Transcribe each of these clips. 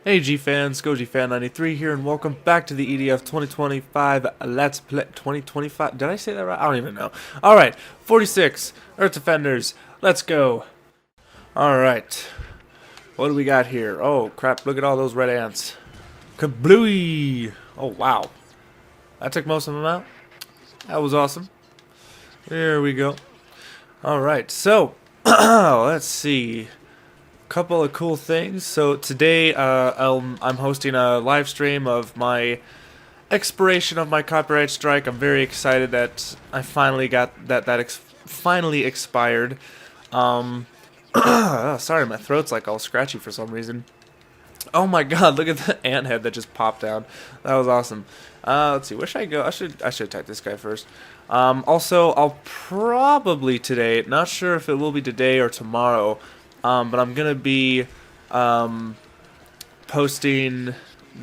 Hey G fans, GojiFan93 here, and welcome back to the EDF 2025 Let's Play 2025. Did I say that right? I don't even know. Alright, 46 Earth Defenders. Let's go. Alright. What do we got here? Oh crap, look at all those red ants. Kablooey! Oh wow. That took most of them out. That was awesome. There we go. Alright, so let's see. Couple of cool things. So today I'm hosting a live stream of my expiration of my copyright strike. I'm very excited that I finally got that finally expired. Oh, sorry, my throat's like all scratchy for some reason. Oh my god, look at the ant head that just popped down. That was awesome. Let's see, where should I go? I should attack this guy first. Also, I'll probably today, not sure if it will be today or tomorrow, but I'm gonna be posting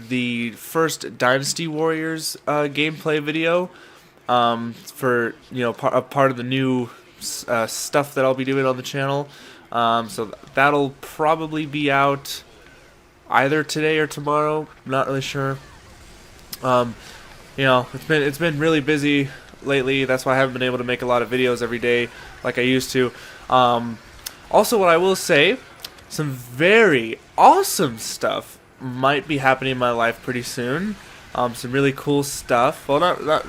the first Dynasty Warriors gameplay video for a part of the new stuff that I'll be doing on the channel. So that'll probably be out either today or tomorrow. Not really sure. It's been really busy lately. That's why I haven't been able to make a lot of videos every day like I used to. Also, what I will say, some very awesome stuff might be happening in my life pretty soon. Some really cool stuff. Well, not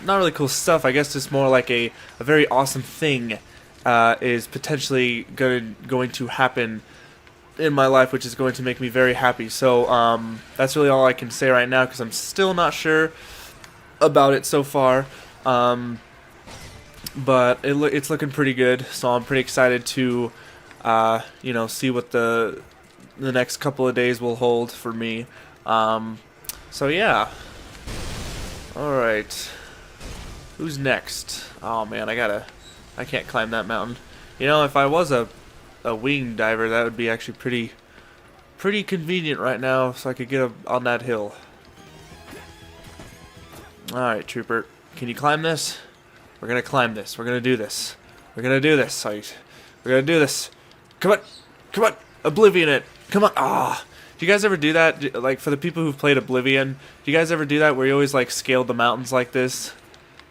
really cool stuff. I guess just more like a very awesome thing is potentially going to happen in my life, which is going to make me very happy. So that's really all I can say right now because I'm still not sure about it so far. But it's looking pretty good, so I'm pretty excited to, see what the next couple of days will hold for me. So yeah. All right. Who's next? Oh man, I can't climb that mountain. You know, if I was a wing diver, that would be actually pretty convenient right now, so I could get on that hill. All right, trooper, can you climb this? We're gonna climb this. We're gonna do this. We're gonna do this. We're gonna do this. Come on, come on, Oblivion it. Come on. Ah, do you guys ever do that? Like for the people who've played Oblivion, do you guys ever do that where you always like scaled the mountains like this,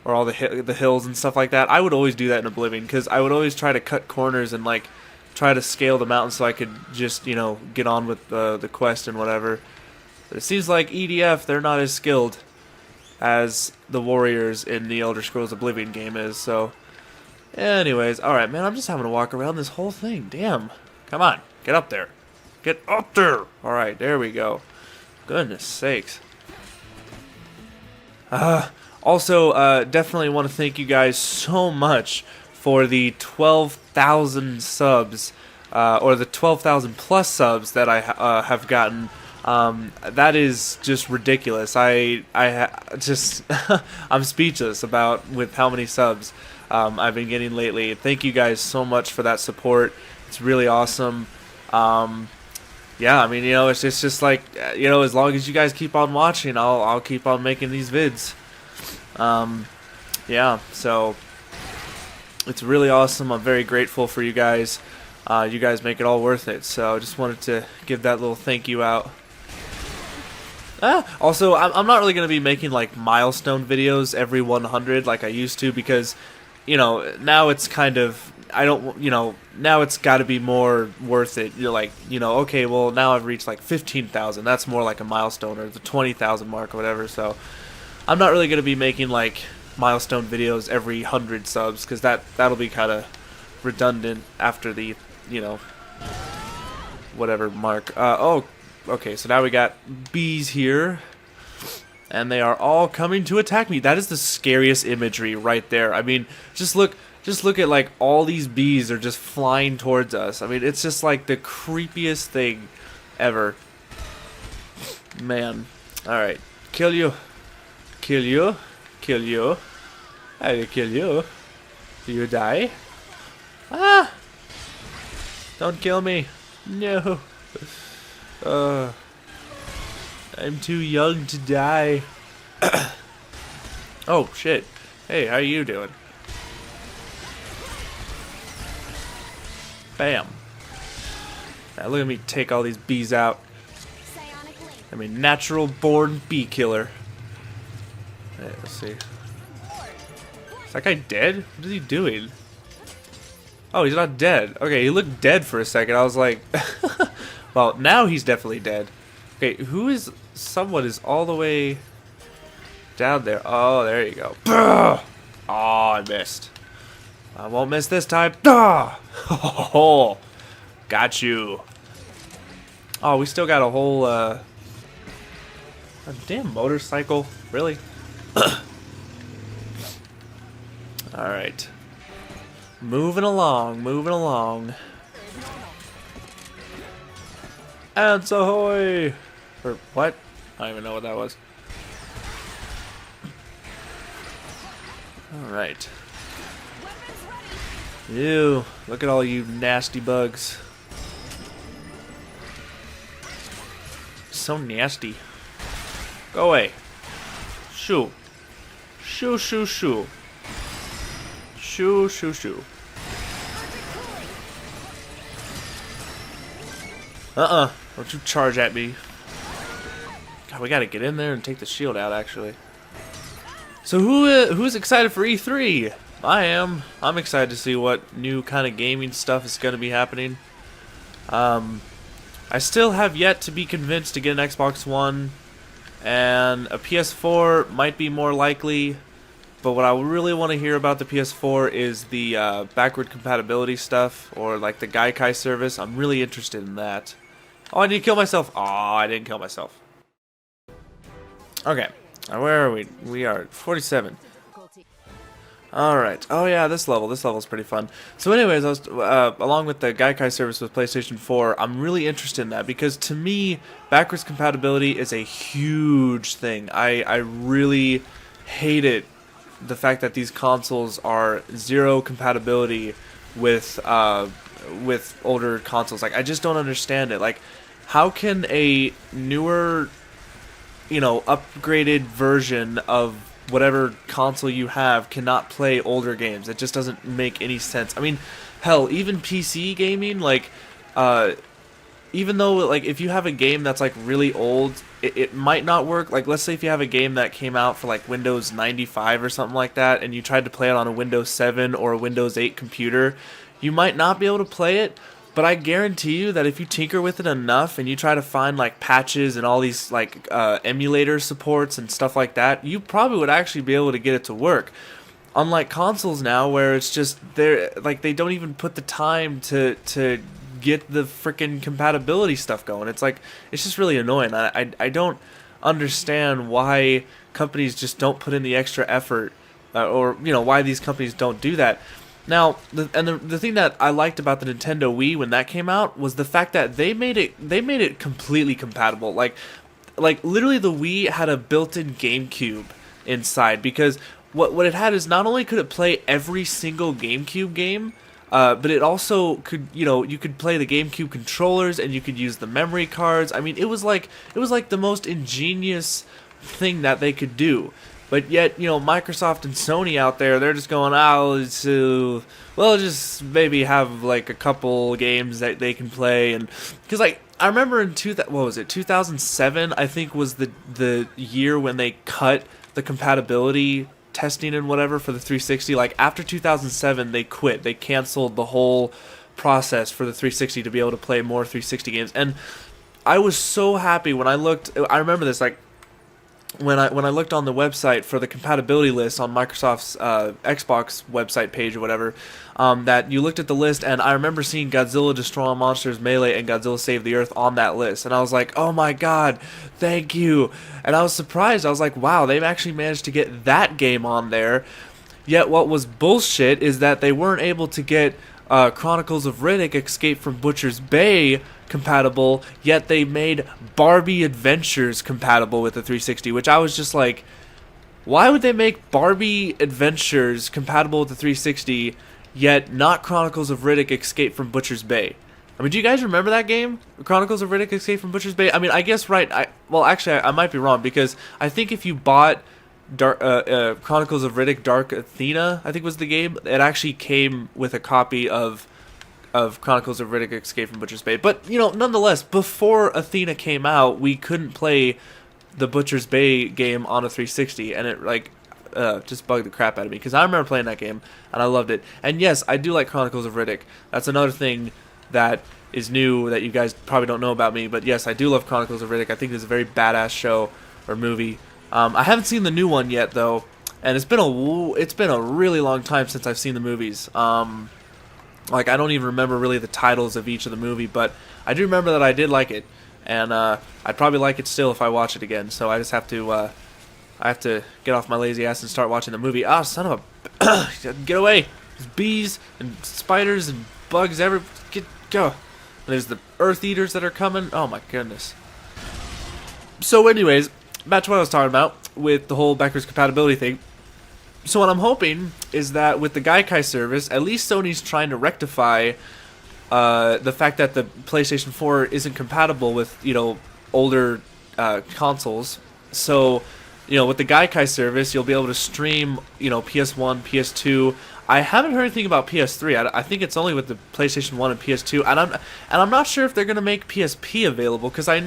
or all the hills and stuff like that? I would always do that in Oblivion because I would always try to cut corners and like try to scale the mountain so I could just get on with the quest and whatever. But it seems like EDF, they're not as skilled as the warriors in the Elder Scrolls Oblivion game is, so anyways, alright man, I'm just having to walk around this whole thing, damn. Come on, get up there. Get up there! Alright, there we go. Goodness sakes. Also, definitely want to thank you guys so much for the 12,000 subs, or the 12,000 plus subs that I have gotten. That is just ridiculous. I'm speechless with how many subs I've been getting lately. Thank you guys so much for that support. It's really awesome. Yeah, I mean, it's just like, as long as you guys keep on watching, I'll keep on making these vids. Yeah, so it's really awesome. I'm very grateful for you guys. You guys make it all worth it. So I just wanted to give that little thank you out. Also, I'm not really going to be making like milestone videos every 100 like I used to because, now it's kind of, now it's got to be more worth it. You're like, okay, well now I've reached like 15,000. That's more like a milestone, or the 20,000 mark or whatever. So I'm not really going to be making like milestone videos every 100 subs because that'll be kind of redundant after the, whatever mark. Okay, so now we got bees here, and they are all coming to attack me. That is the scariest imagery right there. I mean, just look at like all these bees are just flying towards us. I mean, it's just like the creepiest thing ever. Man. Alright. Kill you. Kill you. Kill you. I will kill you. Do you die? Ah! Don't kill me. No. I'm too young to die. Oh shit. Hey, how you doing? Bam. Now look at me take all these bees out. I'm a natural born bee killer. Alright, let's see. Is that guy dead? What is he doing? Oh, he's not dead. Okay, he looked dead for a second. I was like, well, now he's definitely dead. Okay, who is... Someone is all the way down there. Oh, there you go. Oh, I missed. I won't miss this time. Oh, got you. Oh, we still got a whole, a damn motorcycle. Really? Alright. Moving along, moving along. Ants ahoy! Or what? I don't even know what that was. Alright. Ew, look at all you nasty bugs. So nasty. Go away. Shoo. Shoo, shoo, shoo. Shoo, shoo, shoo. Don't you charge at me. God, we gotta get in there and take the shield out, actually. So who's excited for E3? I am. I'm excited to see what new kind of gaming stuff is going to be happening. I still have yet to be convinced to get an Xbox One, and a PS4 might be more likely. But what I really want to hear about the PS4 is the backward compatibility stuff, or like the Gaikai service. I'm really interested in that. Oh, I need to kill myself. Oh, I didn't kill myself. Okay, where are we? We are at 47. Alright, oh yeah, this level's pretty fun. So anyways, I was, along with the Gaikai service with PlayStation 4, I'm really interested in that, because to me, backwards compatibility is a huge thing. I really hate it, the fact that these consoles are zero compatibility with older consoles. Like, I just don't understand it. Like, how can a newer, you know, upgraded version of whatever console you have cannot play older games? It just doesn't make any sense. I mean, hell, even PC gaming, like, even though, like, if you have a game that's, like, really old, it might not work. Like, let's say if you have a game that came out for, like, Windows 95 or something like that, and you tried to play it on a Windows 7 or a Windows 8 computer, you might not be able to play it. But I guarantee you that if you tinker with it enough and you try to find like patches and all these like emulator supports and stuff like that, you probably would actually be able to get it to work. Unlike consoles now, where it's just they don't even put the time to get the freaking compatibility stuff going. It's like, it's just really annoying. I don't understand why companies just don't put in the extra effort, or you know, why these companies don't do that. Now, the thing that I liked about the Nintendo Wii when that came out was the fact that they made it completely compatible. Like literally the Wii had a built-in GameCube inside, because what it had is not only could it play every single GameCube game, but it also could, you know, you could play the GameCube controllers and you could use the memory cards. I mean, it was like the most ingenious thing that they could do. But yet, you know, Microsoft and Sony out there, they're just going, well, just maybe have like a couple games that they can play. And because, like, I remember in 2007, I think, was the year when they cut the compatibility testing and whatever for the 360. Like, after 2007, they quit. They canceled the whole process for the 360 to be able to play more 360 games. And I was so happy when I looked. I remember this, like, when I looked on the website for the compatibility list on Microsoft's Xbox website page or whatever, that you looked at the list, and I remember seeing Godzilla Destroy All Monsters Melee and Godzilla Save the Earth on that list, and I was like, oh my god, thank you. And I was surprised. I was like, wow, they've actually managed to get that game on there. Yet what was bullshit is that they weren't able to get Chronicles of Riddick Escape from Butcher's Bay compatible, yet they made Barbie Adventures compatible with the 360, which I was just like, why would they make Barbie Adventures compatible with the 360, yet not Chronicles of Riddick Escape from Butcher's Bay? I mean, do you guys remember that game? Chronicles of Riddick Escape from Butcher's Bay? I mean, I guess, right, well, actually, I might be wrong, because I think if you bought Chronicles of Riddick Dark Athena, I think was the game, it actually came with a copy of of Chronicles of Riddick: Escape from Butcher's Bay. But you know, nonetheless, before Athena came out, we couldn't play the Butcher's Bay game on a 360, and it like just bugged the crap out of me because I remember playing that game and I loved it. And yes, I do like Chronicles of Riddick. That's another thing that is new that you guys probably don't know about me. But yes, I do love Chronicles of Riddick. I think it's a very badass show or movie. I haven't seen the new one yet though, and it's been a really long time since I've seen the movies. Like I don't even remember really the titles of each of the movie, but I do remember that I did like it, and I'd probably like it still if I watch it again. So I just have to I have to get off my lazy ass and start watching the movie. Ah, son of a get away! There's bees and spiders and bugs every go. And there's the earth eaters that are coming. Oh my goodness. So anyways, back to what I was talking about with the whole backwards compatibility thing. So what I'm hoping is that with the Gaikai service, at least Sony's trying to rectify the fact that the PlayStation 4 isn't compatible with, you know, older consoles. So, you know, with the Gaikai service, you'll be able to stream, you know, PS1, PS2. I haven't heard anything about PS3. I think it's only with the PlayStation 1 and PS2, and I'm not sure if they're gonna make PSP available because I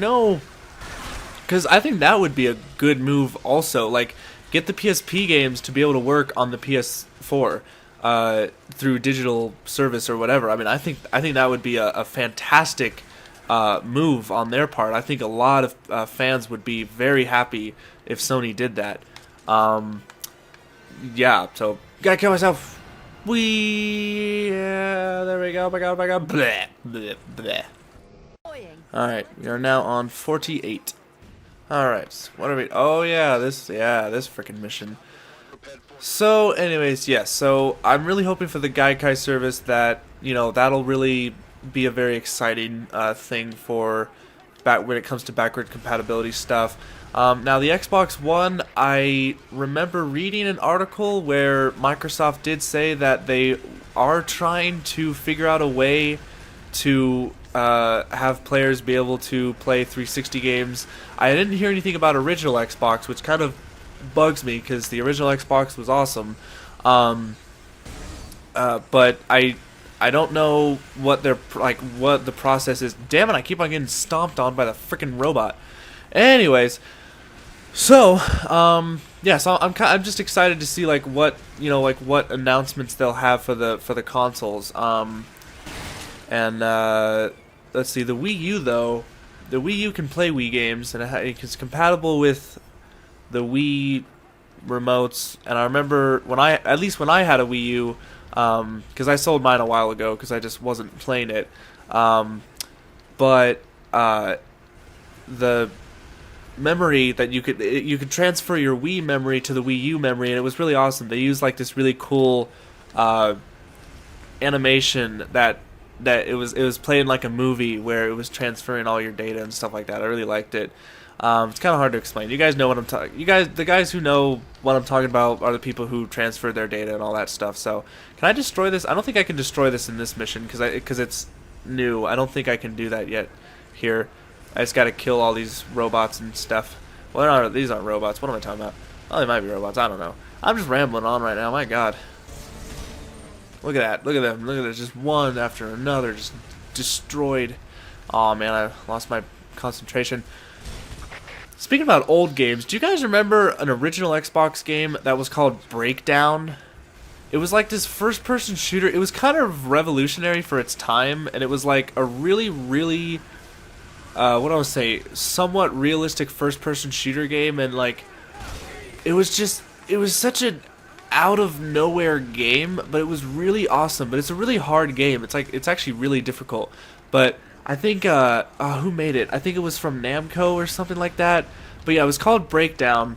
think that would be a good move also. Like, get the PSP games to be able to work on the PS4 through digital service or whatever. I mean, I think that would be a fantastic move on their part. I think a lot of fans would be very happy if Sony did that. Yeah, so gotta kill myself. There we go. Oh my god. Bleh, bleh, bleh. Alright, we are now on 48. Alright, what are we... Oh yeah, this freaking mission. So, anyways, yes, so I'm really hoping for the Gaikai service that, you know, that'll really be a very exciting thing for when it comes to backward compatibility stuff. Now, the Xbox One, I remember reading an article where Microsoft did say that they are trying to figure out a way to have players be able to play 360 games. I didn't hear anything about original Xbox, which kind of bugs me because the original Xbox was awesome. But I don't know what what the process is. Damn it! I keep on getting stomped on by the freaking robot. Anyways, so yeah, so I'm just excited to see like what announcements they'll have for the consoles. And let's see, the Wii U though, the Wii U can play Wii games and it's compatible with the Wii remotes. And I remember when I had a Wii U, because I sold mine a while ago because I just wasn't playing it. But the memory that you could transfer your Wii memory to the Wii U memory, and it was really awesome. They used like this really cool animation that it was playing like a movie where it was transferring all your data and stuff like that. I really liked it. It's kind of hard to explain. You guys know what I'm talking. The guys who know what I'm talking about are the people who transferred their data and all that stuff. So, can I destroy this? I don't think I can destroy this in this mission because it's new. I don't think I can do that yet here. I just got to kill all these robots and stuff. Well, these aren't robots. What am I talking about? Oh, they might be robots. I don't know. I'm just rambling on right now. My God. Look at that. Look at them. Look at this. Just one after another. Just destroyed. Aw, man. I lost my concentration. Speaking about old games, do you guys remember an original Xbox game that was called Breakdown? It was like this first-person shooter. It was kind of revolutionary for its time, and it was like a really, really... what do I want to say? Somewhat realistic first-person shooter game, and like... It was such an out-of-nowhere game, but it was really awesome. But it's a really hard game. It's actually really difficult. But I think, who made it? I think it was from Namco or something like that. But yeah, it was called Breakdown.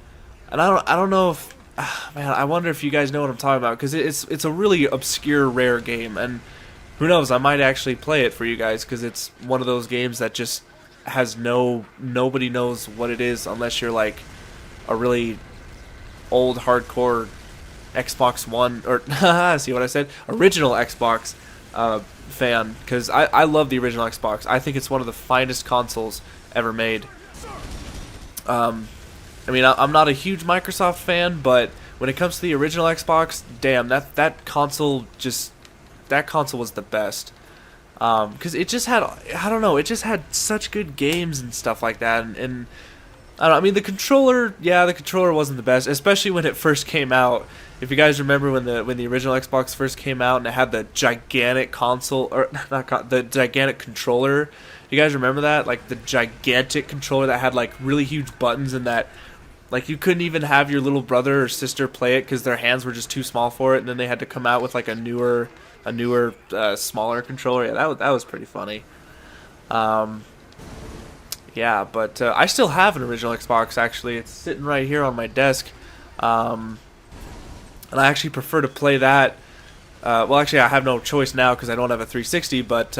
And I don't know if... man, I wonder if you guys know what I'm talking about, because it's a really obscure, rare game, and who knows, I might actually play it for you guys, because it's one of those games that just has nobody knows what it is unless you're like a really old, hardcore Xbox One, or, see what I said? Original Xbox fan, because I love the original Xbox. I think it's one of the finest consoles ever made. I mean, I'm not a huge Microsoft fan, but when it comes to the original Xbox, damn, that console was the best. because it just had, I don't know, it just had such good games and stuff like that, and I don't know, I mean, the controller, yeah, the controller wasn't the best, especially when it first came out. If you guys remember when the original Xbox first came out and it had the gigantic console, or not the gigantic controller. You guys remember that? Like the gigantic controller that had like really huge buttons, and that like you couldn't even have your little brother or sister play it because their hands were just too small for it, and then they had to come out with like a newer, smaller controller. Yeah, that was pretty funny. Yeah, but I still have an original Xbox. Actually, it's sitting right here on my desk, and I actually prefer to play that. Well, actually, I have no choice now because I don't have a 360. But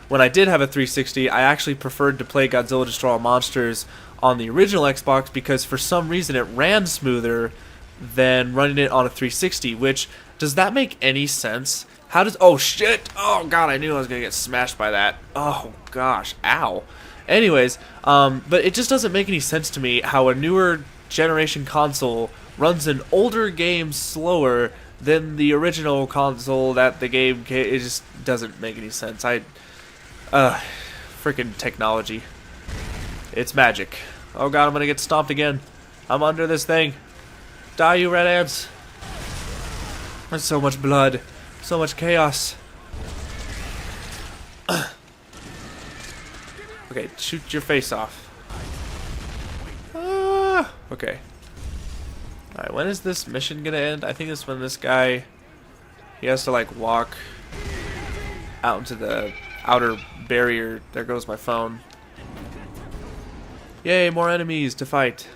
when I did have a 360, I actually preferred to play Godzilla Destroy All Monsters on the original Xbox because for some reason it ran smoother than running it on a 360. Which, does that make any sense? How does... Oh, shit! Oh, God, I knew I was going to get smashed by that. Oh, gosh. Ow. Anyways, but it just doesn't make any sense to me how a newer generation console runs an older game slower than the original console that the game it just doesn't make any sense. Freaking technology. It's magic. Oh god, I'm gonna get stomped again. I'm under this thing. Die, you red ants. There's so much blood. So much chaos. Okay, shoot your face off. Okay. Alright, when is this mission gonna end? I think it's when this guy, he has to like walk out into the outer barrier. There goes my phone. Yay, more enemies to fight.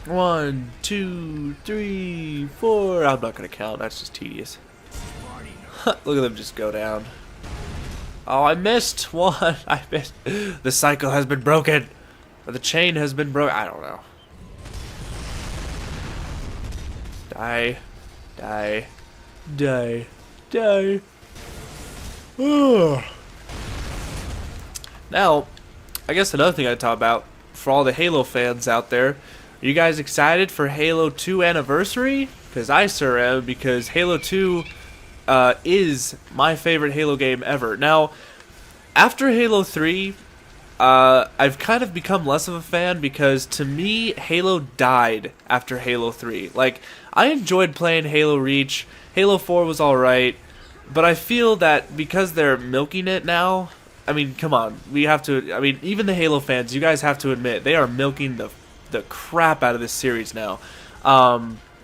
1, 2, 3, 4. I'm not gonna count, that's just tedious. Look at them just go down. Oh, I missed one. I missed. The cycle has been broken. Or the chain has been broken. I don't know. Die. Die. Die. Die. Now, I guess another thing I'd talk about for all the Halo fans out there. Are you guys excited for Halo 2 Anniversary? Because I sure am, because Halo 2 is my favorite Halo game ever. Now, after Halo 3, I've kind of become less of a fan because to me, Halo died after Halo 3. Like, I enjoyed playing Halo Reach. Halo 4 was alright, but I feel that because they're milking it now, I mean, come on, we have to, I mean, even the Halo fans, you guys have to admit, they are milking the crap out of this series now.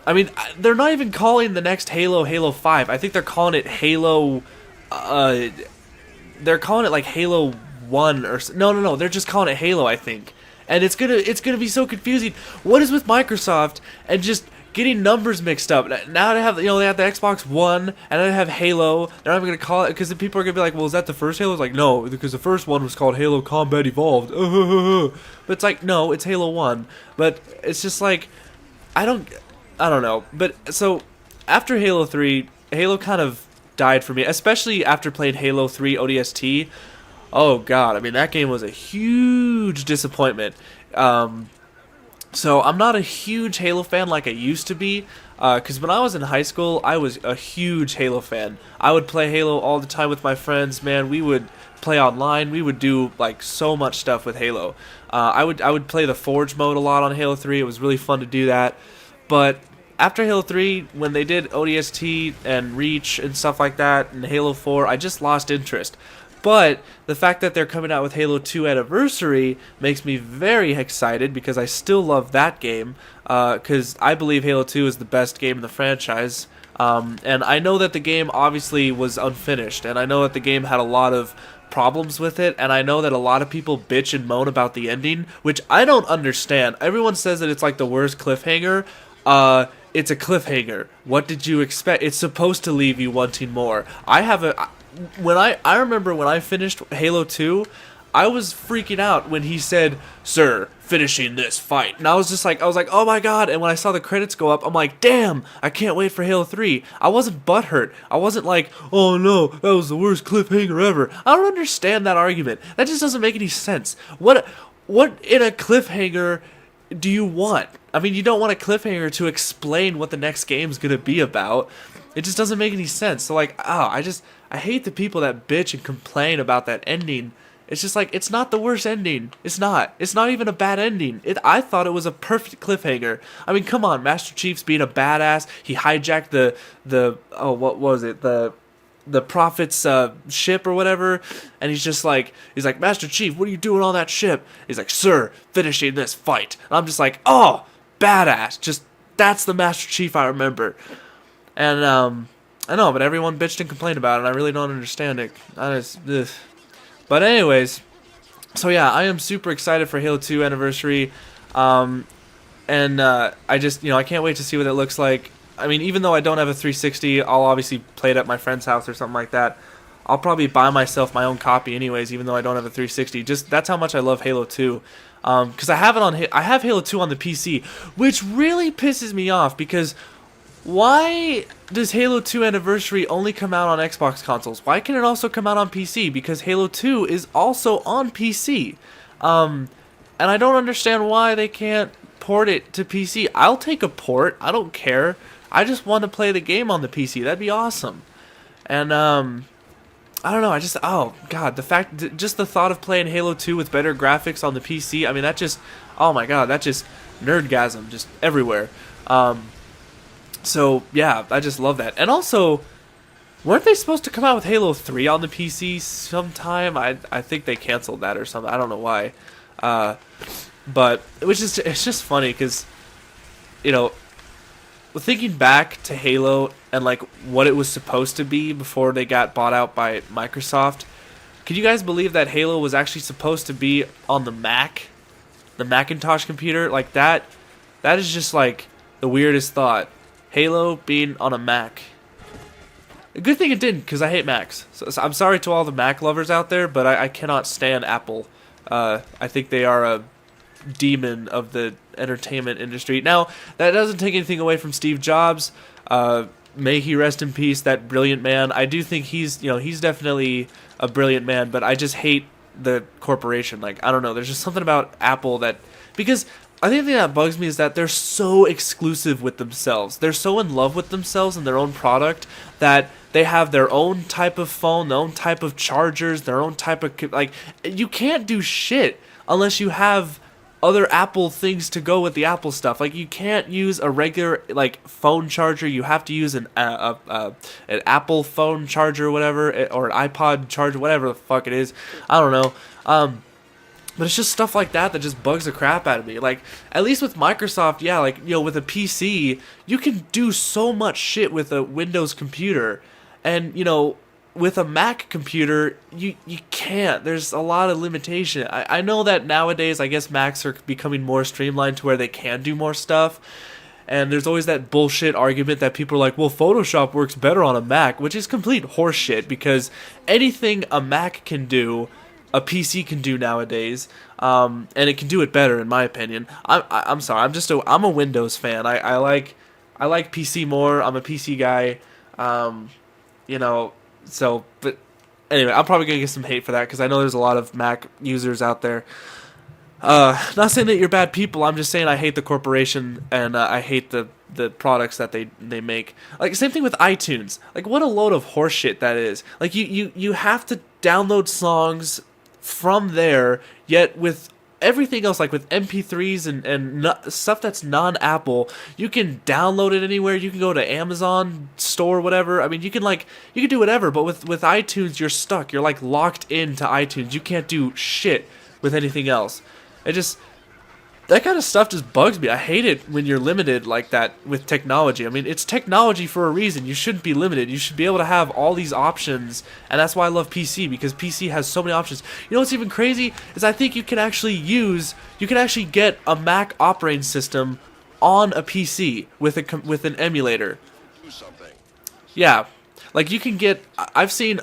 I mean, they're not even calling the next Halo Halo 5. I think they're calling it Halo, they're calling it like Halo 1 or no, they're just calling it Halo, I think. And it's gonna be so confusing. What is with Microsoft and just getting numbers mixed up? Now they have, they have the Xbox One and then they have Halo. They're not even gonna call it, because the people are gonna be like, well, is that the first Halo? It's like, no, because the first one was called Halo Combat Evolved. But it's like, no, it's Halo 1. But it's just like, I don't know. But so after Halo 3, Halo kind of died for me, especially after playing Halo 3 ODST. Oh god, I mean, that game was a huge disappointment. So I'm not a huge Halo fan like I used to be, because when I was in high school, I was a huge Halo fan. I would play Halo all the time with my friends, man. We would play online. We would do like so much stuff with Halo. I would play the Forge mode a lot on Halo 3. It was really fun to do that. But after Halo 3, when they did ODST and Reach and stuff like that, and Halo 4, I just lost interest. But the fact that they're coming out with Halo 2 Anniversary makes me very excited, because I still love that game, because I believe Halo 2 is the best game in the franchise. And I know that the game obviously was unfinished, and I know that the game had a lot of problems with it, and I know that a lot of people bitch and moan about the ending, which I don't understand. Everyone says that it's like the worst cliffhanger. It's a cliffhanger. What did you expect? It's supposed to leave you wanting more. I remember when I finished Halo 2, I was freaking out when he said, "Sir, finishing this fight." And I was like, oh my god. And when I saw the credits go up, I'm like, damn, I can't wait for Halo 3. I wasn't butthurt. I wasn't like, oh no, that was the worst cliffhanger ever. I don't understand that argument. That just doesn't make any sense. What in a cliffhanger do you want? I mean, you don't want a cliffhanger to explain what the next game's gonna be about. It just doesn't make any sense. So like, I hate the people that bitch and complain about that ending. It's just like, it's not the worst ending. It's not. It's not even a bad ending. I thought it was a perfect cliffhanger. I mean, come on, Master Chief's being a badass. He hijacked what was it? The Prophet's ship or whatever, and he's like, Master Chief, what are you doing on that ship? He's like, sir, finishing this fight. And I'm just like, oh, badass. Just, that's the Master Chief I remember. And I know, but everyone bitched and complained about it, and I really don't understand it. Ugh. But anyways, so yeah, I am super excited for Halo 2 Anniversary, and I just, I can't wait to see what it looks like. I mean, even though I don't have a 360, I'll obviously play it at my friend's house or something like that. I'll probably buy myself my own copy anyways, even though I don't have a 360. Just, that's how much I love Halo 2. Because I have Halo 2 on the PC, which really pisses me off, because why does Halo 2 Anniversary only come out on Xbox consoles? Why can it also come out on PC? Because Halo 2 is also on PC. And I don't understand why they can't port it to PC. I'll take a port. I don't care. I just want to play the game on the PC. That'd be awesome. And, I don't know. Oh, God. Just the thought of playing Halo 2 with better graphics on the PC, I mean, that just, oh my God, that just nerdgasm, just everywhere. So, yeah, I just love that. And also, weren't they supposed to come out with Halo 3 on the PC sometime? I think they canceled that or something. I don't know why. But it's just funny because, thinking back to Halo and like what it was supposed to be before they got bought out by Microsoft, can you guys believe that Halo was actually supposed to be on the Mac, the Macintosh computer? Like that is just like the weirdest thought. Halo being on a Mac. A good thing it didn't, because I hate Macs. So I'm sorry to all the Mac lovers out there, but I cannot stand Apple. I think they are a demon of the entertainment industry. Now, that doesn't take anything away from Steve Jobs. May he rest in peace, that brilliant man. I do think he's definitely a brilliant man, but I just hate the corporation. Like, I don't know, there's just something about Apple that, because I think the thing that bugs me is that they're so exclusive with themselves. They're so in love with themselves and their own product that they have their own type of phone, their own type of chargers, their own type of, like, you can't do shit unless you have other Apple things to go with the Apple stuff. Like, you can't use a regular, like, phone charger. You have to use an Apple phone charger or whatever, or an iPod charger, whatever the fuck it is. I don't know. But it's just stuff like that just bugs the crap out of me. Like, at least with Microsoft, yeah, like, with a PC, you can do so much shit with a Windows computer. And, with a Mac computer, you can't. There's a lot of limitation. I know that nowadays, I guess Macs are becoming more streamlined to where they can do more stuff. And there's always that bullshit argument that people are like, well, Photoshop works better on a Mac, which is complete horseshit, because anything a Mac can do, a PC can do nowadays, and it can do it better, in my opinion. I'm sorry, I'm a Windows fan. I like PC more. I'm a PC guy, So, but anyway, I'm probably gonna get some hate for that because I know there's a lot of Mac users out there. Not saying that you're bad people. I'm just saying I hate the corporation and I hate the products that they make. Like, same thing with iTunes. Like, what a load of horseshit that is. Like, you have to download songs from there, yet with everything else, like with MP3s and stuff that's non-Apple, you can download it anywhere. You can go to Amazon store, whatever. I mean, you can do whatever, but with iTunes, you're stuck. You're like locked into iTunes. You can't do shit with anything else. That kind of stuff just bugs me. I hate it when you're limited like that with technology. I mean, it's technology for a reason. You shouldn't be limited. You should be able to have all these options, and that's why I love PC, because PC has so many options. You know what's even crazy is I think you can actually get a Mac operating system on a PC with an emulator. Yeah, like you can get. I've seen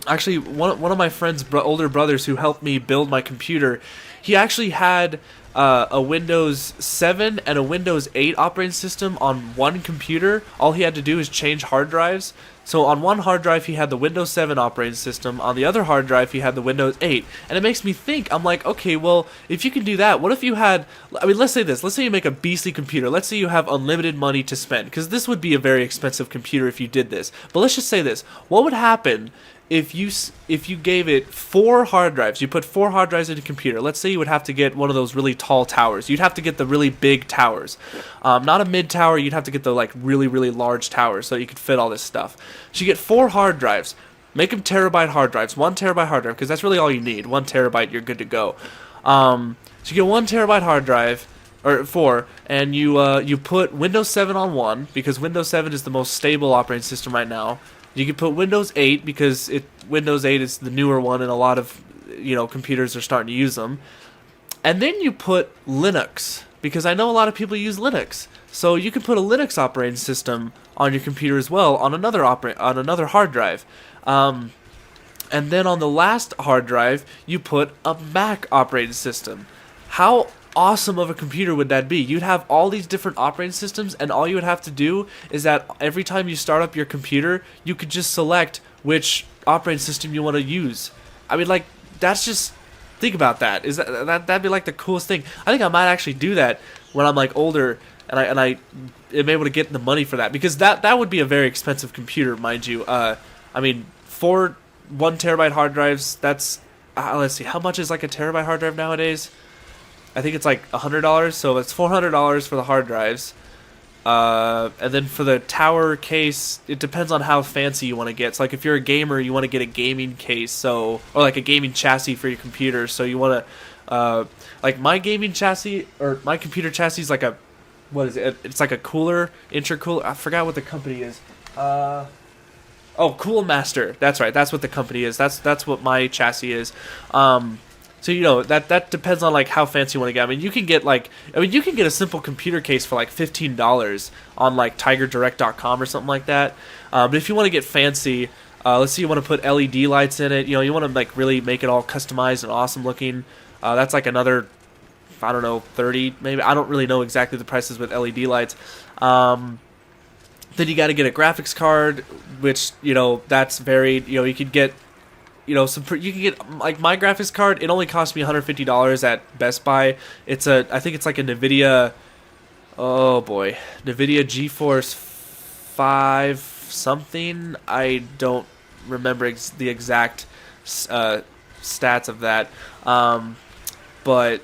actually one of my friend's older brothers who helped me build my computer. He actually had a Windows 7 and a Windows 8 operating system on one computer. All he had to do is change hard drives. So on one hard drive he had the Windows 7 operating system, on the other hard drive he had the Windows 8. And it makes me think, I'm like, okay, well, if you can do that, what if you had, I mean, let's say this, let's say you make a beastly computer, let's say you have unlimited money to spend, because this would be a very expensive computer if you did this. But let's just say this, what would happen if you gave it 4 hard drives? You put 4 hard drives in a computer. Let's say you would have to get one of those really tall towers. You'd have to get the really big towers, not a mid tower. You'd have to get the like really large towers so you could fit all this stuff. So you get 4 hard drives. Make them terabyte hard drives. 1 terabyte hard drive, because that's really all you need. 1 terabyte, you're good to go. So you get 1 terabyte hard drive, or 4, and you put Windows 7 on one, because Windows 7 is the most stable operating system right now. You can put Windows 8 because Windows 8 is the newer one, and a lot of computers are starting to use them. And then you put Linux, because I know a lot of people use Linux. So you can put a Linux operating system on your computer as well on another hard drive. And then on the last hard drive you put a Mac operating system. How awesome of a computer would that be? You'd have all these different operating systems, and all you would have to do is that every time you start up your computer, you could just select which operating system you want to use. I mean, like, that's just, think about that. That'd be like the coolest thing. I think I might actually do that when I'm like older, and I am able to get the money for that, because that would be a very expensive computer, mind you. I mean, 4 1 terabyte hard drives. That's let's see, how much is like a terabyte hard drive nowadays? I think it's like $100, so it's $400 for the hard drives. And then for the tower case, it depends on how fancy you want to get. So like if you're a gamer, you want to get a gaming case, or like a gaming chassis for your computer. So you want to, like my gaming chassis, or my computer chassis is like a, what is it? It's like a cooler, intercooler. I forgot what the company is. Oh, Cool Master. That's right. That's what the company is. That's what my chassis is. So that depends on like how fancy you want to get. I mean, you can get a simple computer case for like $15 on like TigerDirect.com or something like that. But if you want to get fancy, let's say you want to put LED lights in it. You want to like really make it all customized and awesome looking. That's like another, I don't know, 30 maybe. I don't really know exactly the prices with LED lights. Then you got to get a graphics card, which that's varied. You could get. You can get, like, my graphics card, it only cost me $150 at Best Buy. I think it's like a NVIDIA, NVIDIA GeForce 5 something. I don't remember the exact stats of that. But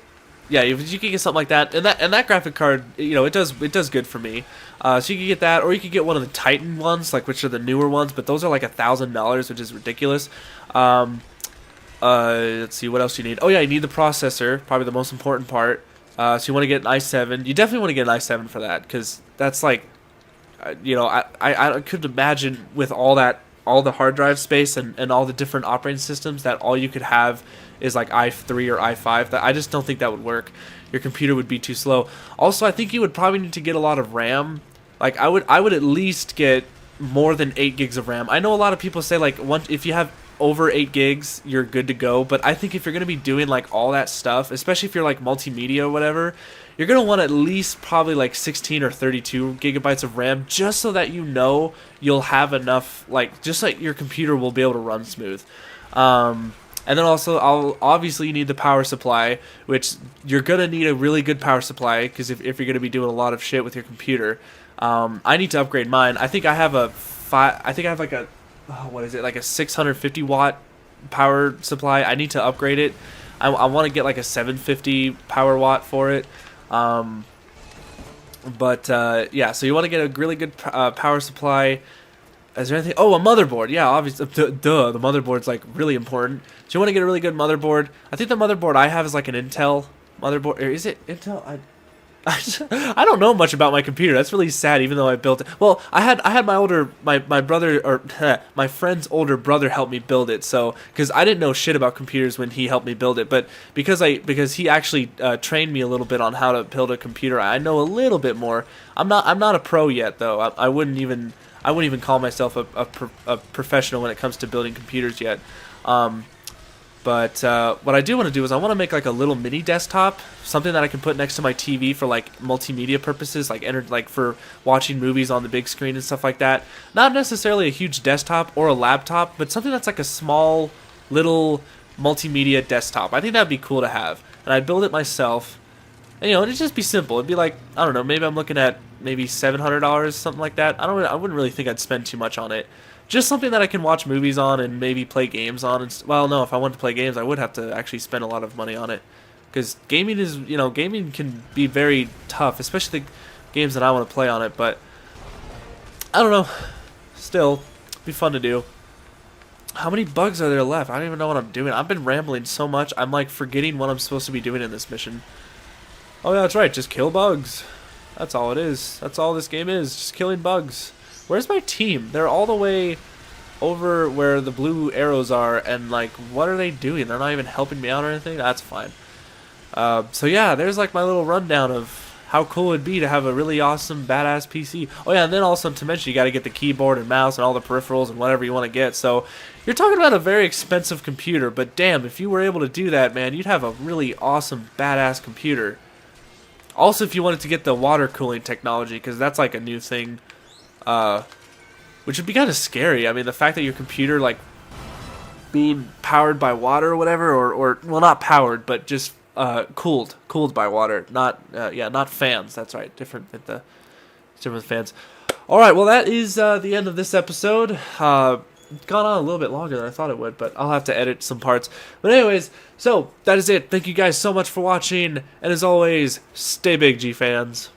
yeah, you can get something like that, and that graphic card, it does good for me. So you can get that, or you could get one of the Titan ones, like, which are the newer ones, but those are like $1,000, which is ridiculous. Let's see, what else you need? Oh yeah, you need the processor, probably the most important part. So you want to get an i7. You definitely want to get an i7 for that, because that's like, I could imagine with all the hard drive space and all the different operating systems, that all you could have is like i3 or i5. That I just don't think that would work. Your computer would be too slow. Also, I think you would probably need to get a lot of RAM. Like I would at least get more than 8 gigs of RAM. I know a lot of people say like if you have over 8 gigs, you're good to go. But I think if you're going to be doing like all that stuff, especially if you're like multimedia or whatever, you're going to want at least probably like 16 or 32 gigabytes of RAM, just so that you'll have enough, like, just like your computer will be able to run smooth. And then also, obviously you need the power supply, which you're going to need a really good power supply, because if you're going to be doing a lot of shit with your computer. I need to upgrade mine. I think I have like a, like a 650 watt power supply. I need to upgrade it. I want to get like a 750 power watt for it. Yeah, so you want to get a really good power supply. Is there anything? Oh, a motherboard. Yeah, obviously. Duh, the motherboard's like really important. So you want to get a really good motherboard. I think the motherboard I have is like an Intel motherboard. Or is it Intel? I don't know much about my computer. That's really sad, even though I built it. Well, I had my brother, or my friend's older brother helped me build it. So, because I didn't know shit about computers when he helped me build it, but because he actually trained me a little bit on how to build a computer, I know a little bit more. I'm not a pro yet, though. I wouldn't even call myself a professional when it comes to building computers yet. But what I do want to do is I want to make like a little mini desktop, something that I can put next to my TV for like multimedia purposes, like for watching movies on the big screen and stuff like that. Not necessarily a huge desktop or a laptop, but something that's like a small little multimedia desktop. I think that'd be cool to have, and I'd build it myself. And, it'd just be simple. It'd be like, I don't know, maybe I'm looking at maybe $700, something like that. I wouldn't really think I'd spend too much on it. Just something that I can watch movies on and maybe play games on. Well, no, if I wanted to play games, I would have to actually spend a lot of money on it. Because gaming is, gaming can be very tough, especially the games that I want to play on it. But, I don't know. Still, it'd be fun to do. How many bugs are there left? I don't even know what I'm doing. I've been rambling so much, I'm like forgetting what I'm supposed to be doing in this mission. Oh yeah, that's right, just kill bugs. That's all it is. That's all this game is, just killing bugs. Where's my team? They're all the way over where the blue arrows are, and like, what are they doing? They're not even helping me out or anything? That's fine. So yeah, there's like my little rundown of how cool it'd be to have a really awesome, badass PC. Oh yeah, and then also to mention, you gotta get the keyboard and mouse and all the peripherals and whatever you want to get. So, you're talking about a very expensive computer, but damn, if you were able to do that, man, you'd have a really awesome, badass computer. Also, if you wanted to get the water cooling technology, because that's like a new thing, which would be kind of scary. I mean, the fact that your computer, like, being powered by water or whatever, or well, not powered, but just cooled by water, not fans. That's right, different with fans. All right, well, that is the end of this episode. Gone on a little bit longer than I thought it would, but I'll have to edit some parts. But anyways, so that is it. Thank you guys so much for watching, and as always, stay big, G fans.